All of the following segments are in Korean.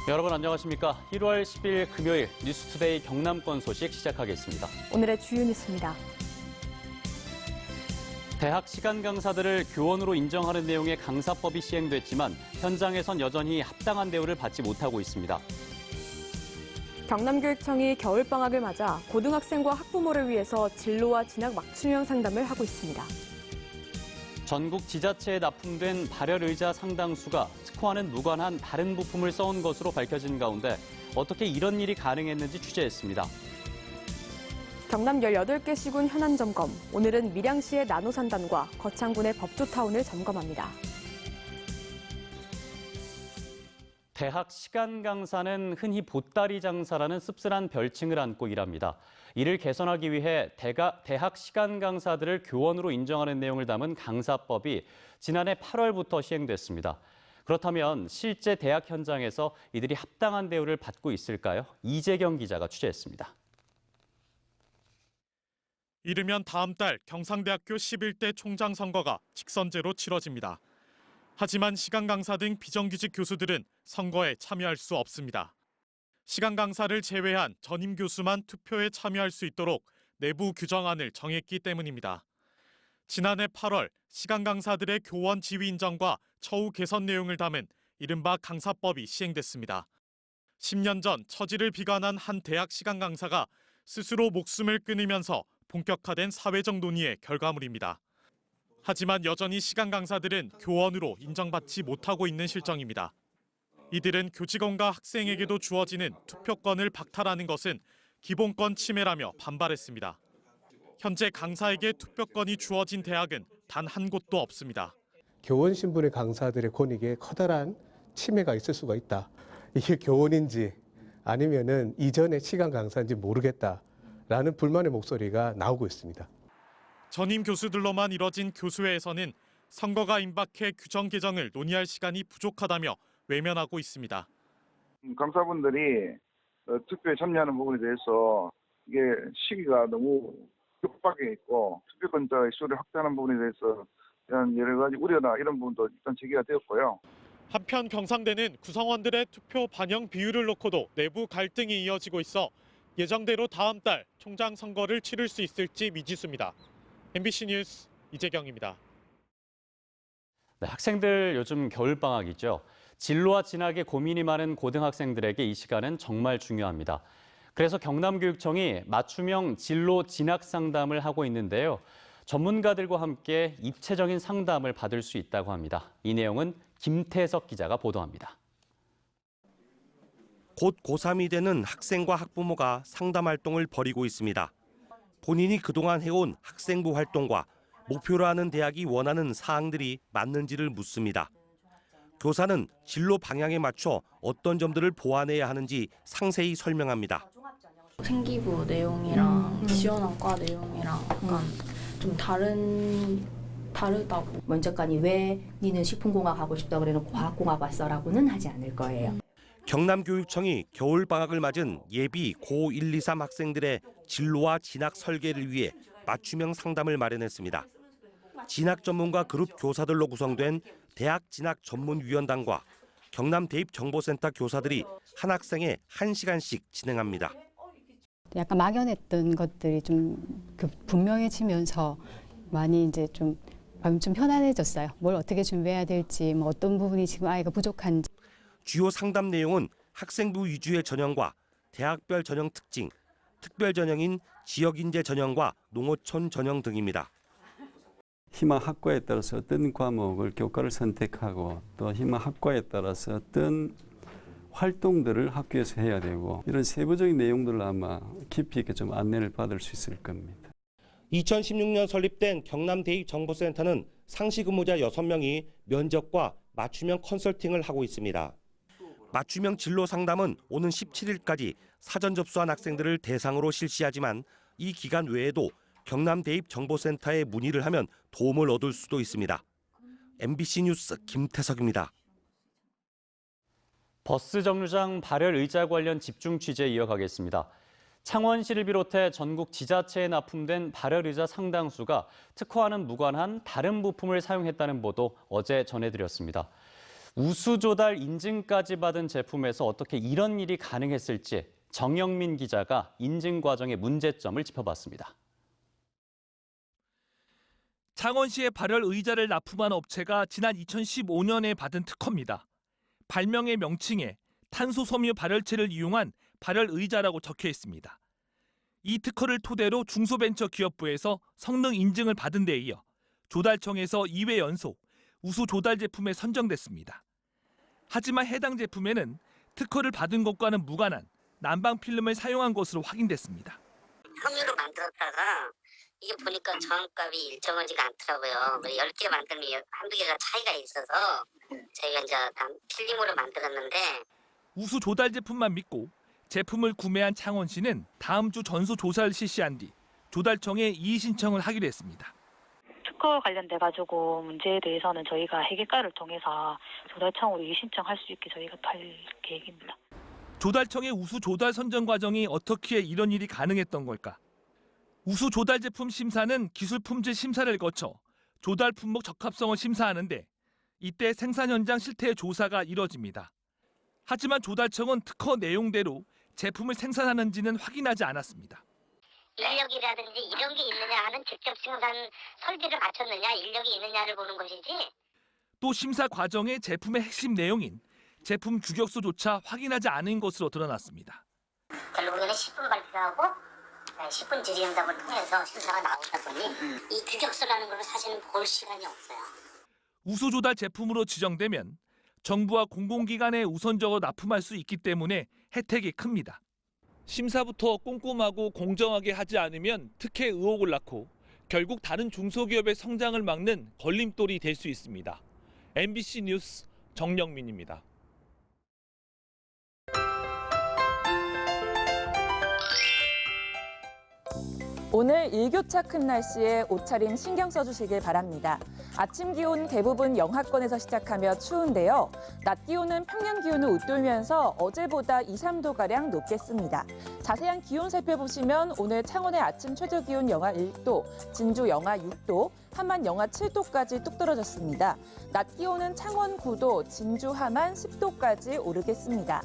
여러분 안녕하십니까? 1월 10일 금요일 뉴스투데이 경남권 소식 시작하겠습니다. 오늘의 주요 뉴스입니다. 대학 시간 강사들을 교원으로 인정하는 내용의 강사법이 시행됐지만 현장에선 여전히 합당한 대우를 받지 못하고 있습니다. 경남교육청이 겨울방학을 맞아 고등학생과 학부모를 위해서 진로와 진학 맞춤형 상담을 하고 있습니다. 전국 지자체에 납품된 발열의자 상당수가 특허와는 무관한 다른 부품을 써온 것으로 밝혀진 가운데 어떻게 이런 일이 가능했는지 취재했습니다. 경남 18개 시군 현안 점검. 오늘은 밀양시의 나노산단과 거창군의 법조타운을 점검합니다. 대학 시간 강사는 흔히 보따리 장사라는 씁쓸한 별칭을 안고 일합니다. 이를 개선하기 위해 대학 시간 강사들을 교원으로 인정하는 내용을 담은 강사법이 지난해 8월부터 시행됐습니다. 그렇다면 실제 대학 현장에서 이들이 합당한 대우를 받고 있을까요? 이재경 기자가 취재했습니다. 이르면 다음 달 경상대학교 11대 총장 선거가 직선제로 치러집니다. 하지만 시간 강사 등 비정규직 교수들은 선거에 참여할 수 없습니다. 시간 강사를 제외한 전임 교수만 투표에 참여할 수 있도록 내부 규정안을 정했기 때문입니다. 지난해 8월 시간 강사들의 교원 지위 인정과 처우 개선 내용을 담은 이른바 강사법이 시행됐습니다. 10년 전 처지를 비관한 한 대학 시간 강사가 스스로 목숨을 끊으면서 본격화된 사회적 논의의 결과물입니다. 하지만 여전히 시간 강사들은 교원으로 인정받지 못하고 있는 실정입니다. 이들은 교직원과 학생에게도 주어지는 투표권을 박탈하는 것은 기본권 침해라며 반발했습니다. 현재 강사에게 투표권이 주어진 대학은 단 한 곳도 없습니다. 교원 신분의 강사들의 권익에 커다란 침해가 있을 수가 있다. 이게 교원인지 아니면은 이전에 시간 강사인지 모르겠다라는 불만의 목소리가 나오고 있습니다. 전임 교수들로만 이뤄진 교수회에서는 선거가 임박해 규정 개정을 논의할 시간이 부족하다며 외면하고 있습니다. 강사분들이 투표에 참여하는 부분에 대해서 이게 시기가 너무 급박해 있고 투표권자 수를 확대하는 부분에 대해서 여러 가지 우려나 이런 부분도 일단 제기가 되었고요. 한편 경상대는 구성원들의 투표 반영 비율을 놓고도 내부 갈등이 이어지고 있어 예정대로 다음 달 총장 선거를 치를 수 있을지 미지수입니다. MBC 뉴스 이재경입니다. 네, 학생들 요즘 겨울방학이죠. 진로와 진학에 고민이 많은 고등학생들에게 이 시간은 정말 중요합니다. 그래서 경남교육청이 맞춤형 진로 진학 상담을 하고 있는데요. 전문가들과 함께 입체적인 상담을 받을 수 있다고 합니다. 이 내용은 김태석 기자가 보도합니다. 곧 고3이 되는 학생과 학부모가 상담 활동을 벌이고 있습니다. 본인이 그동안 해온 학생부 활동과 목표로 하는 대학이 원하는 사항들이 맞는지를 묻습니다. 교사는 진로 방향에 맞춰 어떤 점들을 보완해야 하는지 상세히 설명합니다. 생기부 내용이랑 지원한 과 내용이랑 약간 좀 다르다고. 면접관이 왜 니는 식품공학 하고 싶다고 그래는 과학공학 왔어라고는 하지 않을 거예요. 경남교육청이 겨울방학을 맞은 예비 고1, 2, 3 학생들의 진로와 진학 설계를 위해 맞춤형 상담을 마련했습니다. 진학 전문가 그룹 교사들로 구성된 대학 진학 전문위원단과 경남대입정보센터 교사들이 한 학생에 1시간씩 진행합니다. 약간 막연했던 것들이 좀 분명해지면서 많이 이제 좀 편안해졌어요. 뭘 어떻게 준비해야 될지, 뭐 어떤 부분이 지금 아이가 부족한지. 주요 상담 내용은 학생부 위주의 전형과 대학별 전형 특징, 특별 전형인 지역인재 전형과 농어촌 전형 등입니다. 희망 학과에 따라서 어떤 과목을 교과를 선택하고 또 희망 학과에 따라서 어떤 활동들을 학교에서 해야 되고 이런 세부적인 내용들을 아마 깊이 있게 좀 안내를 받을 수 있을 겁니다. 2016년 설립된 경남대입정보센터는 상시 근무자 6명이 면접과 맞춤형 컨설팅을 하고 있습니다. 맞춤형 진로 상담은 오는 17일까지 사전 접수한 학생들을 대상으로 실시하지만 이 기간 외에도 경남대입정보센터에 문의를 하면 도움을 얻을 수도 있습니다. MBC 뉴스 김태석입니다. 버스 정류장 발열 의자 관련 집중 취재 이어가겠습니다. 창원시를 비롯해 전국 지자체에 납품된 발열 의자 상당수가 특허와는 무관한 다른 부품을 사용했다는 보도 어제 전해드렸습니다. 우수 조달 인증까지 받은 제품에서 어떻게 이런 일이 가능했을지 정영민 기자가 인증 과정의 문제점을 짚어봤습니다. 창원시의 발열 의자를 납품한 업체가 지난 2015년에 받은 특허입니다. 발명의 명칭에 탄소 섬유 발열체를 이용한 발열 의자라고 적혀 있습니다. 이 특허를 토대로 중소벤처기업부에서 성능 인증을 받은 데 이어 조달청에서 2회 연속 우수 조달 제품에 선정됐습니다. 하지만 해당 제품에는 특허를 받은 것과는 무관한 난방 필름을 사용한 것으로 확인됐습니다. 섬유로 만들었다가 이게 보니까 저항값이 일정하지가 않더라고요. 10개 만들면 한두 개가 차이가 있어서 저희가 이제 필름으로 만들었는데 우수 조달 제품만 믿고 제품을 구매한 창원시는 다음 주 전수 조사를 실시한 뒤 조달청에 이의 신청을 하기로 했습니다. 특허 관련돼가지고 문제에 대해서는 저희가 해결가를 통해서 조달청으로 이의 신청할 수 있게 저희가 할 계획입니다. 조달청의 우수 조달 선정 과정이 어떻게 이런 일이 가능했던 걸까? 우수 조달 제품 심사는 기술 품질 심사를 거쳐 조달 품목 적합성을 심사하는데 이때 생산 현장 실태 조사가 이뤄집니다. 하지만 조달청은 특허 내용대로 제품을 생산하는지는 확인하지 않았습니다. 인력이라든지 이런 게 있느냐 하는 직접 생산 설비를 갖췄느냐 인력이 있느냐를 보는 것이지. 또 심사 과정의 제품의 핵심 내용인 제품 규격수조차 확인하지 않은 것으로 드러났습니다. 결국에는 10분 발표하고 10분 질의응답을 통해서 심사가 나오다 보니 이 규격수라는 걸 사실은 볼 시간이 없어요. 우수 조달 제품으로 지정되면 정부와 공공기관에 우선적으로 납품할 수 있기 때문에 혜택이 큽니다. 심사부터 꼼꼼하고 공정하게 하지 않으면 특혜 의혹을 낳고 결국 다른 중소기업의 성장을 막는 걸림돌이 될 수 있습니다. MBC 뉴스 정영민입니다. 오늘 일교차 큰 날씨에 옷차림 신경 써주시길 바랍니다. 아침 기온 대부분 영하권에서 시작하며 추운데요. 낮 기온은 평년 기온을 웃돌면서 어제보다 2, 3도가량 높겠습니다. 자세한 기온 살펴보시면 오늘 창원의 아침 최저 기온 영하 1도, 진주 영하 6도, 함안 영하 7도까지 뚝 떨어졌습니다. 낮 기온은 창원 9도, 진주 함안 10도까지 오르겠습니다.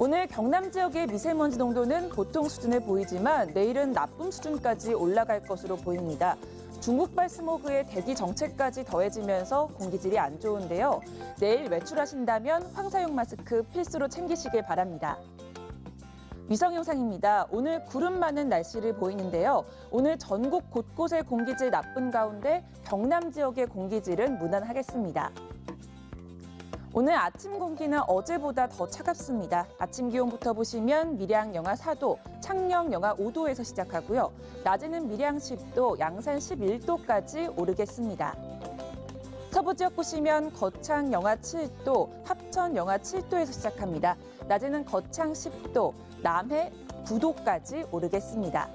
오늘 경남 지역의 미세먼지 농도는 보통 수준을 보이지만 내일은 나쁨 수준까지 올라갈 것으로 보입니다. 중국발 스모그의 대기 정체까지 더해지면서 공기질이 안 좋은데요. 내일 외출하신다면 황사용 마스크 필수로 챙기시길 바랍니다. 위성 영상입니다. 오늘 구름 많은 날씨를 보이는데요. 오늘 전국 곳곳의 공기질 나쁜 가운데 경남 지역의 공기질은 무난하겠습니다. 오늘 아침 공기는 어제보다 더 차갑습니다. 아침 기온부터 보시면 밀양 영하 4도, 창녕 영하 5도에서 시작하고요. 낮에는 밀양 10도, 양산 11도까지 오르겠습니다. 서부 지역 보시면 거창 영하 7도, 합천 영하 7도에서 시작합니다. 낮에는 거창 10도, 남해 9도까지 오르겠습니다.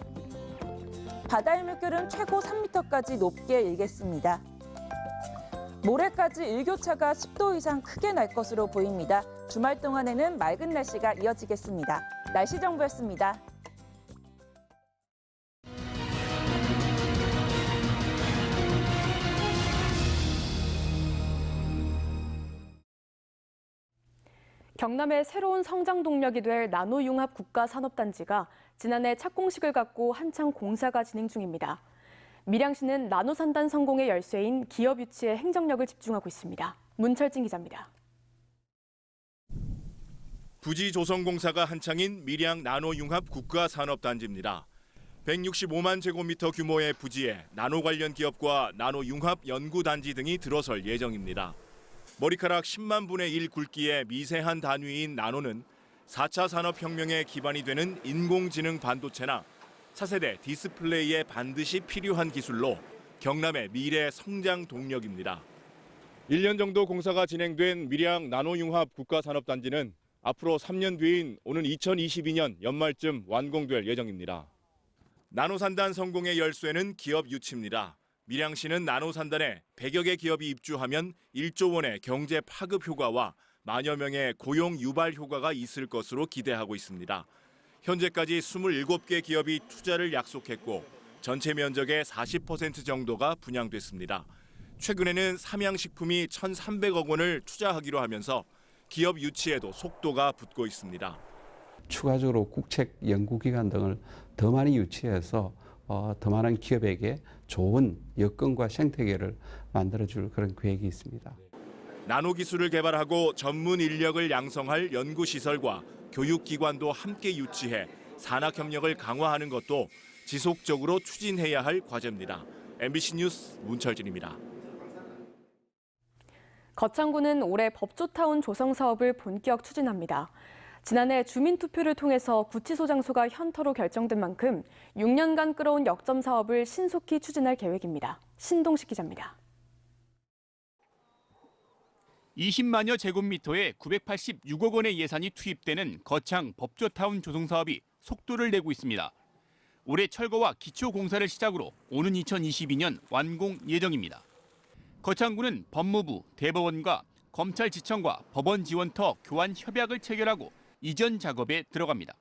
바다의 물결은 최고 3m까지 높게 일겠습니다. 모레까지 일교차가 10도 이상 크게 날 것으로 보입니다. 주말 동안에는 맑은 날씨가 이어지겠습니다. 날씨 정보였습니다. 경남의 새로운 성장 동력이 될 나노융합 국가산업단지가 지난해 착공식을 갖고 한창 공사가 진행 중입니다. 밀양시는 나노산단 성공의 열쇠인 기업 유치에 행정력을 집중하고 있습니다. 문철진 기자입니다. 부지 조성 공사가 한창인 밀양 나노융합 국가산업단지입니다. 165만 제곱미터 규모의 부지에 나노 관련 기업과 나노융합 연구단지 등이 들어설 예정입니다. 머리카락 10만 분의 1 굵기의 미세한 단위인 나노는 4차 산업혁명의 기반이 되는 인공지능 반도체나 차세대 디스플레이에 반드시 필요한 기술로 경남의 미래 성장 동력입니다. 1년 정도 공사가 진행된 밀양 나노융합 국가산업단지는 앞으로 3년 뒤인 오는 2022년 연말쯤 완공될 예정입니다. 나노산단 성공의 열쇠는 기업 유치입니다. 밀양시는 나노산단에 100여 개 기업이 입주하면 1조 원의 경제 파급 효과와 만여 명의 고용 유발 효과가 있을 것으로 기대하고 있습니다. 현재까지 27개 기업이 투자를 약속했고 전체 면적의 40% 정도가 분양됐습니다. 최근에는 삼양식품이 1,300억 원을 투자하기로 하면서 기업 유치에도 속도가 붙고 있습니다. 추가적으로 국책 연구기관 등을 더 많이 유치해서 더 많은 기업에게 좋은 여건과 생태계를 만들어줄 그런 계획이 있습니다. 나노 기술을 개발하고 전문 인력을 양성할 연구시설과 교육기관도 함께 유치해 산학 협력을 강화하는 것도 지속적으로 추진해야 할 과제입니다. MBC 뉴스 문철진입니다. 거창구는 올해 법조타운 조성 사업을 본격 추진합니다. 지난해 주민투표를 통해서 구치소 장소가 현터로 결정된 만큼 6년간 끌어온 역점 사업을 신속히 추진할 계획입니다. 신동식 기자입니다. 20만여 제곱미터에 986억 원의 예산이 투입되는 거창 법조타운 조성 사업이 속도를 내고 있습니다. 올해 철거와 기초 공사를 시작으로 오는 2022년 완공 예정입니다. 거창구는 법무부, 대법원과 검찰지청과 법원지원터 교환 협약을 체결하고 이전 작업에 들어갑니다.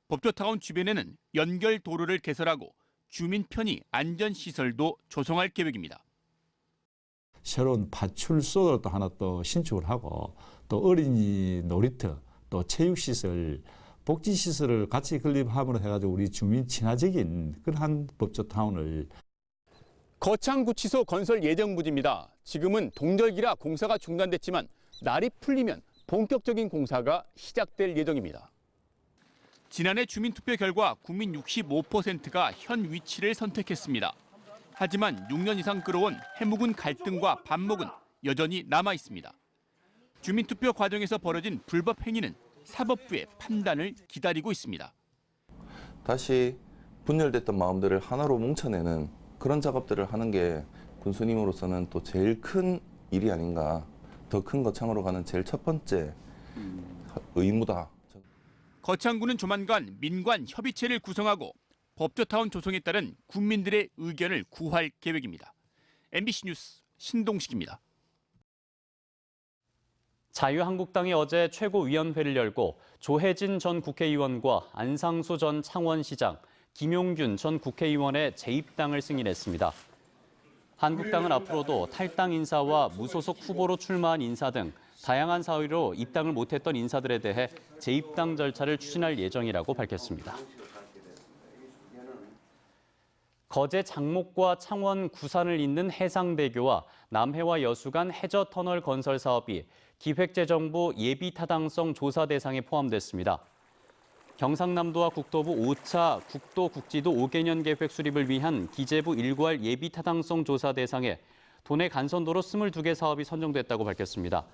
법조타운 주변에는 연결 도로를 개설하고 주민 편의 안전시설도 조성할 계획입니다. 새로운 파출소를 또 하나 또 신축을 하고 또 어린이 놀이터 또 체육시설 복지시설을 같이 건립함으로 해가지고 우리 주민 친화적인 그러한 법조타운을. 거창구치소 건설 예정부지입니다. 지금은 동절기라 공사가 중단됐지만 날이 풀리면 본격적인 공사가 시작될 예정입니다. 지난해 주민투표 결과 국민 65%가 현 위치를 선택했습니다. 하지만 6년 이상 끌어온 해묵은 갈등과 반목은 여전히 남아 있습니다. 주민투표 과정에서 벌어진 불법 행위는 사법부의 판단을 기다리고 있습니다. 다시 분열됐던 마음들을 하나로 뭉쳐내는 그런 작업들을 하는 게 군수님으로서는 또 제일 큰 일이 아닌가. 더 큰 거창으로 가는 제일 첫 번째 의무다. 거창구는 조만간 민관 협의체를 구성하고 법조타운 조성에 따른 국민들의 의견을 구할 계획입니다. MBC 뉴스 신동식입니다. 자유한국당이 어제 최고위원회를 열고 조혜진 전 국회의원과 안상수 전 창원시장, 김용균 전 국회의원의 재입당을 승인했습니다. 한국당은 앞으로도 탈당 인사와 무소속 후보로 출마한 인사 등 다양한 사유로 입당을 못했던 인사들에 대해 재입당 절차를 추진할 예정이라고 밝혔습니다. 거제 장목과 창원 구산을 잇는 해상대교와 남해와 여수 간 해저터널 건설 사업이 기획재정부 예비타당성 조사 대상에 포함됐습니다. 경상남도와 국토부 5차 국도국지도 5개년 계획 수립을 위한 기재부 일괄 예비타당성 조사 대상에 도내 간선도로 22개 사업이 선정됐다고 밝혔습니다.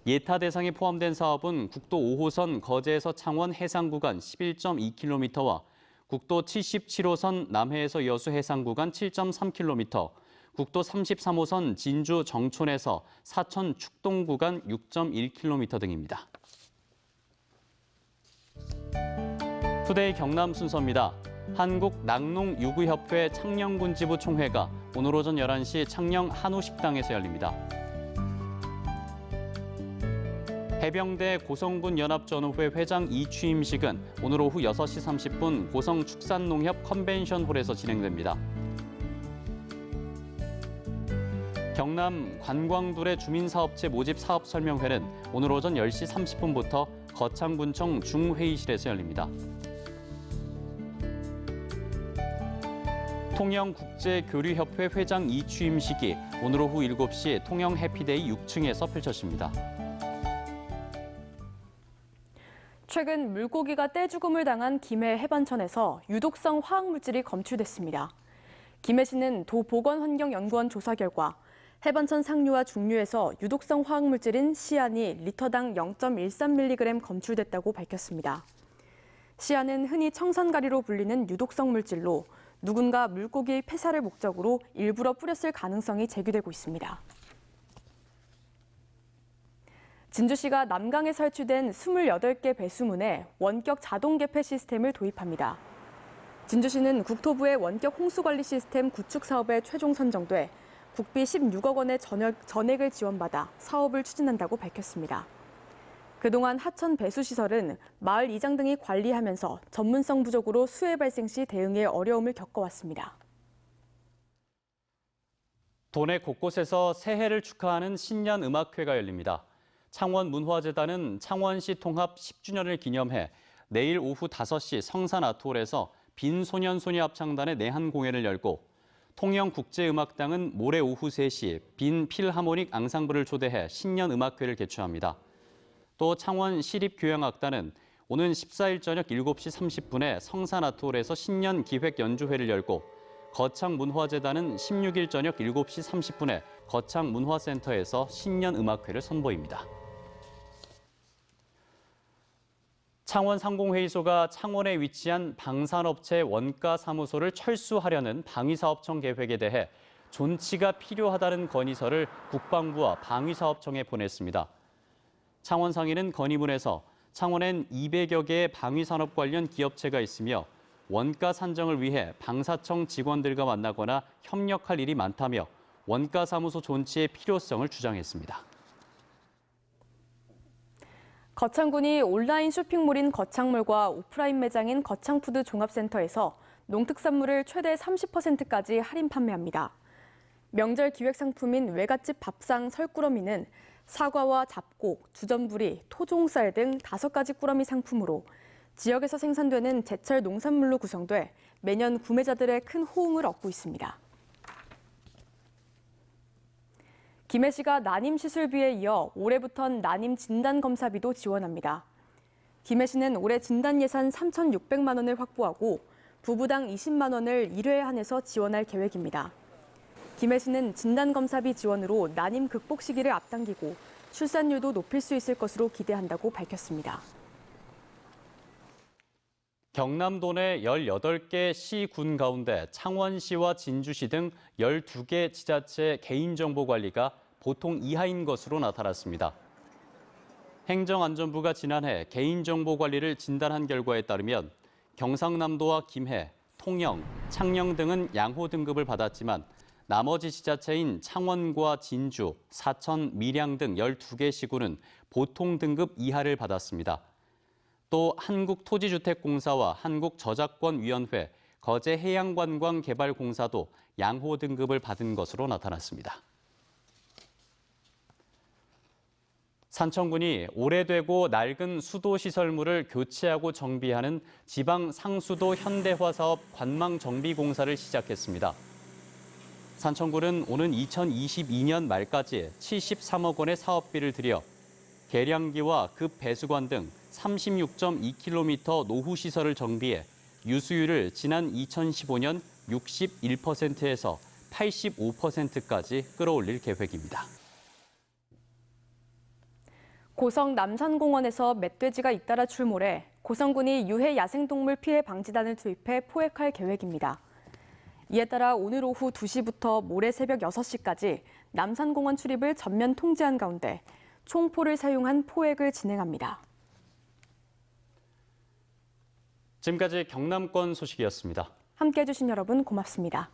예타 대상에 포함된 사업은 국도 5호선 거제에서 창원 해상 구간 11.2km와 국도 77호선 남해에서 여수 해상 구간 7.3km, 국도 33호선 진주 정촌에서 사천 축동 구간 6.1km 등입니다. 투데이 경남 순서입니다. 한국낙농유구협회 창녕군지부 총회가 오늘 오전 11시 창녕 한우식당에서 열립니다. 해병대 고성군 연합전후회 회장 이취임식은 오늘 오후 6시 30분 고성축산농협 컨벤션홀에서 진행됩니다. 경남 관광둘의 주민사업체 모집 사업설명회는 오늘 오전 10시 30분부터 거창군청 중회의실에서 열립니다. 통영국제교류협회 회장 이취임식이 오늘 오후 7시 통영 해피데이 6층에서 펼쳐집니다. 최근 물고기가 떼죽음을 당한 김해 해반천에서 유독성 화학물질이 검출됐습니다. 김해시는 도보건환경연구원 조사 결과 해반천 상류와 중류에서 유독성 화학물질인 시안이 리터당 0.13mg 검출됐다고 밝혔습니다. 시안은 흔히 청산가리로 불리는 유독성 물질로 누군가 물고기 폐사를 목적으로 일부러 뿌렸을 가능성이 제기되고 있습니다. 진주시가 남강에 설치된 28개 배수문에 원격 자동 개폐 시스템을 도입합니다. 진주시는 국토부의 원격 홍수관리 시스템 구축 사업에 최종 선정돼 국비 16억 원의 전액을 지원받아 사업을 추진한다고 밝혔습니다. 그동안 하천 배수시설은 마을 이장 등이 관리하면서 전문성 부족으로 수해 발생 시 대응에 어려움을 겪어왔습니다. 도내 곳곳에서 새해를 축하하는 신년 음악회가 열립니다. 창원문화재단은 창원시 통합 10주년을 기념해 내일 오후 5시 성산아트홀에서 빈소년소녀 합창단의 내한 공연을 열고 통영국제음악당은 모레 오후 3시 빈 필하모닉 앙상블을 초대해 신년 음악회를 개최합니다. 또 창원시립교향악단은 오는 14일 저녁 7시 30분에 성산아트홀에서 신년 기획 연주회를 열고 거창문화재단은 16일 저녁 7시 30분에 거창문화센터에서 신년 음악회를 선보입니다. 창원상공회의소가 창원에 위치한 방산업체 원가사무소를 철수하려는 방위사업청 계획에 대해 존치가 필요하다는 건의서를 국방부와 방위사업청에 보냈습니다. 창원상인은 건의문에서 창원엔 200여 개의 방위산업 관련 기업체가 있으며 원가 산정을 위해 방사청 직원들과 만나거나 협력할 일이 많다며 원가사무소 존치의 필요성을 주장했습니다. 거창군이 온라인 쇼핑몰인 거창몰과 오프라인 매장인 거창푸드 종합센터에서 농특산물을 최대 30%까지 할인 판매합니다. 명절 기획 상품인 외갓집 밥상 설꾸러미는 사과와 잡곡, 주전부리, 토종쌀 등 5가지 꾸러미 상품으로 지역에서 생산되는 제철 농산물로 구성돼 매년 구매자들의 큰 호응을 얻고 있습니다. 김해시가 난임 시술비에 이어 올해부턴 난임 진단 검사비도 지원합니다. 김해시는 올해 진단 예산 3,600만 원을 확보하고 부부당 20만 원을 1회에 한해서 지원할 계획입니다. 김해시는 진단 검사비 지원으로 난임 극복 시기를 앞당기고 출산율도 높일 수 있을 것으로 기대한다고 밝혔습니다. 경남도 내 18개 시, 군 가운데 창원시와 진주시 등 12개 지자체 개인정보 관리가 보통 이하인 것으로 나타났습니다. 행정안전부가 지난해 개인정보 관리를 진단한 결과에 따르면 경상남도와 김해, 통영, 창녕 등은 양호 등급을 받았지만 나머지 지자체인 창원과 진주, 사천, 밀양 등 12개 시군은 보통 등급 이하를 받았습니다. 또 한국토지주택공사와 한국저작권위원회, 거제해양관광개발공사도 양호 등급을 받은 것으로 나타났습니다. 산청군이 오래되고 낡은 수도시설물을 교체하고 정비하는 지방 상수도 현대화 사업 관망정비공사를 시작했습니다. 산청군은 오는 2022년 말까지 73억 원의 사업비를 들여 계량기와 급배수관 등 36.2km 노후시설을 정비해 유수율을 지난 2015년 61%에서 85%까지 끌어올릴 계획입니다. 고성 남산공원에서 멧돼지가 잇따라 출몰해 고성군이 유해 야생동물 피해 방지단을 투입해 포획할 계획입니다. 이에 따라 오늘 오후 2시부터 모레 새벽 6시까지 남산공원 출입을 전면 통제한 가운데 총포를 사용한 포획을 진행합니다. 지금까지 경남권 소식이었습니다. 함께해 주신 여러분 고맙습니다.